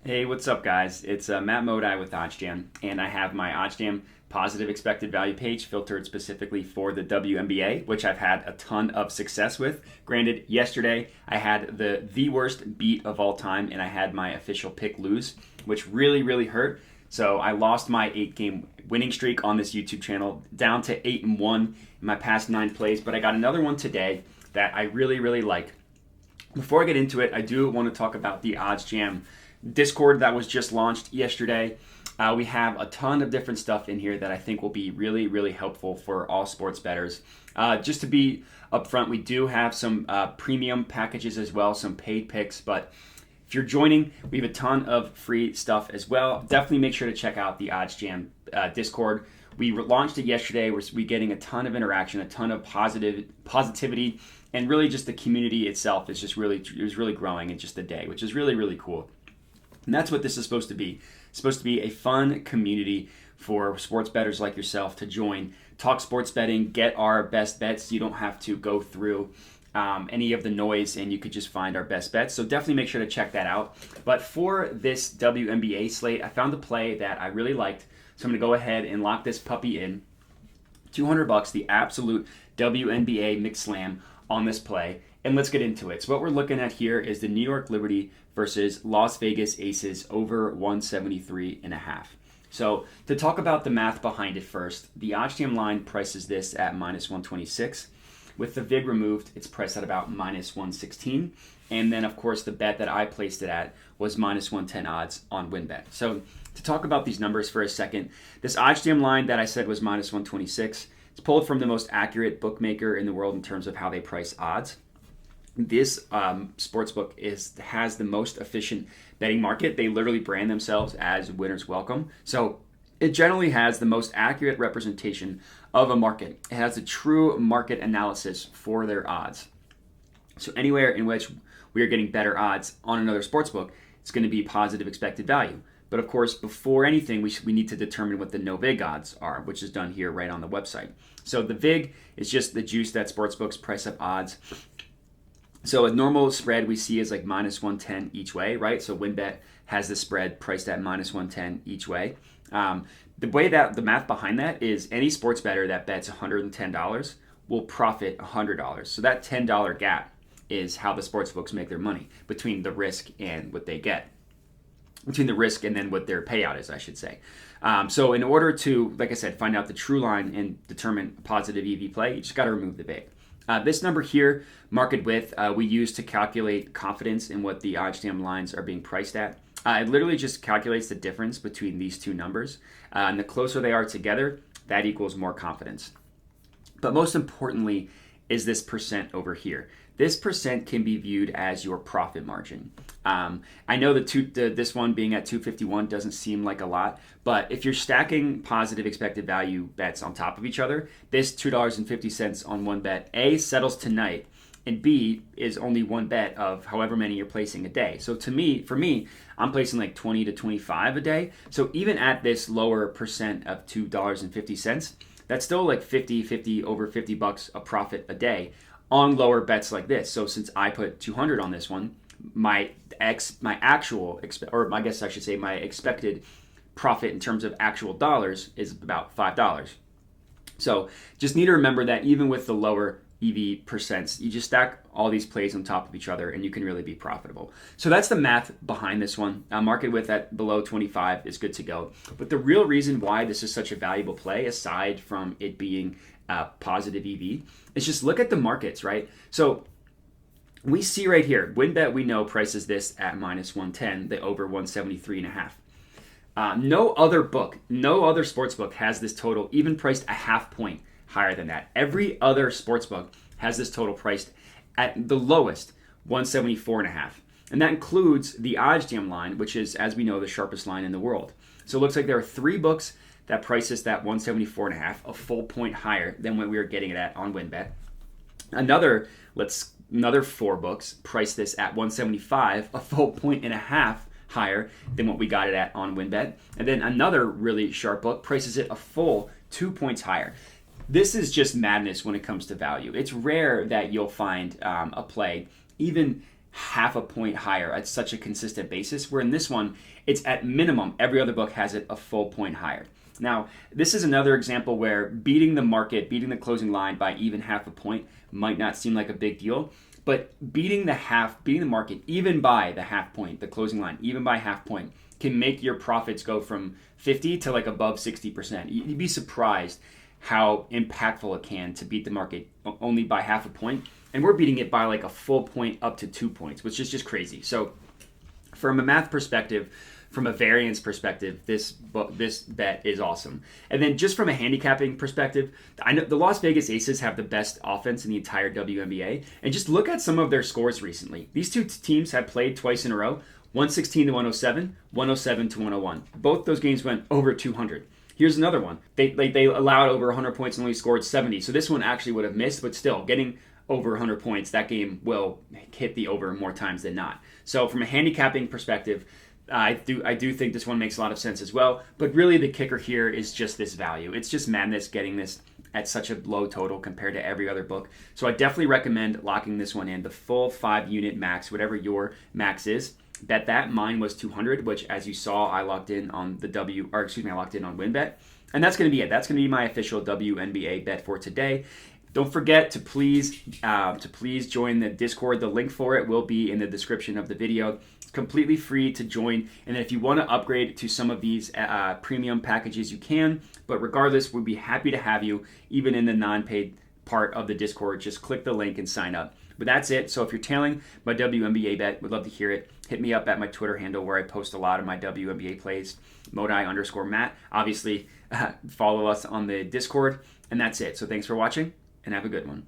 Hey, what's up, guys? It's Matt Modi with OddsJam, and I have my OddsJam Positive Expected Value page filtered specifically for the WNBA, which I've had a ton of success with. Granted, yesterday I had the worst beat of all time, and I had my official pick lose, which really hurt. So I lost my 8-game winning streak on this YouTube channel down to 8-1 in my past 9 plays, but I got another one today that I really like. Before I get into it, I do want to talk about the OddsJam Discord that was just launched yesterday. We have a ton of different stuff in here that I think will be really helpful for all sports bettors. Just to be upfront, we do have some premium packages as well, some paid picks, but if you're joining, we have a ton of free stuff as well. Definitely make sure to check out the OddsJam Discord. We launched it yesterday. We're getting a ton of interaction, a ton of positivity, and really just the community itself is really growing in just a day, which is really cool. And that's what this is supposed to be. It's supposed to be a fun community for sports bettors like yourself to join, talk sports betting, get our best bets. You don't have to go through any of the noise, and you could just find our best bets. So definitely make sure to check that out. But for this WNBA slate, I found a play that I really liked. So I'm going to go ahead and lock this puppy in. $200, the absolute WNBA mixed slam on this play. And let's get into it. So what we're looking at here is the New York Liberty versus Las Vegas Aces over 173.5. So to talk about the math behind it first, the OddsJam line prices this at minus 126. With the VIG removed, it's priced at about minus 116. And then, of course, the bet that I placed it at was minus 110 odds on WinBet. So to talk about these numbers for a second, this OddsJam line that I said was minus 126, it's pulled from the most accurate bookmaker in the world in terms of how they price odds. This sportsbook has the most efficient betting market. They literally brand themselves as winners welcome. So it generally has the most accurate representation of a market. It has a true market analysis for their odds. So anywhere in which we are getting better odds on another sportsbook, it's going to be positive expected value. But of course, before anything, we need to determine what the no VIG odds are, which is done here right on the website. So the VIG is just the juice that sportsbooks price up odds. So a normal spread we see is like minus 110 each way, right? So WinBet has the spread priced at minus 110 each way. The way that the math behind that is any sports bettor that bets $110 will profit $100. So that $10 gap is how the sports books make their money between the risk and what they get. Between the risk and then what their payout is, I should say. So in order to, like I said, find out the true line and determine a positive EV play, you just got to remove the VIG. This number here, market width, we use to calculate confidence in what the OddsJam lines are being priced at. It literally just calculates the difference between these two numbers. And the closer they are together, that equals more confidence. But most importantly is this percent over here. This percent can be viewed as your profit margin. I know this one being at 251 doesn't seem like a lot, but if you're stacking positive expected value bets on top of each other, this $2.50 on one bet, A, settles tonight, and B, is only one bet of however many you're placing a day. So for me, I'm placing like 20 to 25 a day. So even at this lower percent of $2.50, that's still like 50, over $50 a profit a day on lower bets like this. So since I put 200 on this one, my expected profit in terms of actual dollars is about $5. So just need to remember that even with the lower EV percents, you just stack all these plays on top of each other and you can really be profitable. So that's the math behind this one. Market width at below 25 is good to go. But the real reason why this is such a valuable play, aside from it being positive EV, is just look at the markets, right? So we see right here, WinBet we know prices this at minus 110, the over 173.5. No other sports book has this total even priced a half point higher than that. Every other sportsbook has this total priced at the lowest, 174.5. And that includes the OddsJam line, which is, as we know, the sharpest line in the world. So it looks like there are 3 books that price this at 174.5, a full point higher than what we were getting it at on WinBet. Another 4 books price this at 175, a full point and a half higher than what we got it at on WinBet. And then another really sharp book prices it a full 2 points higher. This is just madness when it comes to value. It's rare that you'll find a play even half a point higher at such a consistent basis, where in this one, it's at minimum, every other book has it a full point higher. Now, this is another example where beating the market, beating the closing line by even half a point might not seem like a big deal, but beating the market even by the half point, the closing line, even by half point, can make your profits go from 50 to like above 60%. You'd be surprised how impactful it can to beat the market only by half a point. And we're beating it by like a full point up to 2 points, which is just crazy. So from a math perspective, from a variance perspective, this bet is awesome. And then just from a handicapping perspective, I know the Las Vegas Aces have the best offense in the entire WNBA. And just look at some of their scores recently. These two teams have played twice in a row, 116 to 107, 107 to 101. Both those games went over 200. Here's another one. They allowed over 100 points and only scored 70. So this one actually would have missed, but still getting over 100 points, that game will hit the over more times than not. So from a handicapping perspective, I do think this one makes a lot of sense as well. But really the kicker here is just this value. It's just madness getting this at such a low total compared to every other book. So I definitely recommend locking this one in, the full 5-unit max, whatever your max is. Bet that. Mine was 200, which as you saw, I locked in on I locked in on WinBet. And that's going to be it. That's going to be my official WNBA bet for today. Don't forget to please join the Discord. The link for it will be in the description of the video. It's completely free to join. And then if you want to upgrade to some of these premium packages, you can. But regardless, we'd be happy to have you, even in the non-paid part of the Discord. Just click the link and sign up. But that's it. So if you're tailing my WNBA bet, would love to hear it. Hit me up at my Twitter handle where I post a lot of my WNBA plays, Modi_Matt. Obviously, follow us on the Discord. And that's it. So thanks for watching and have a good one.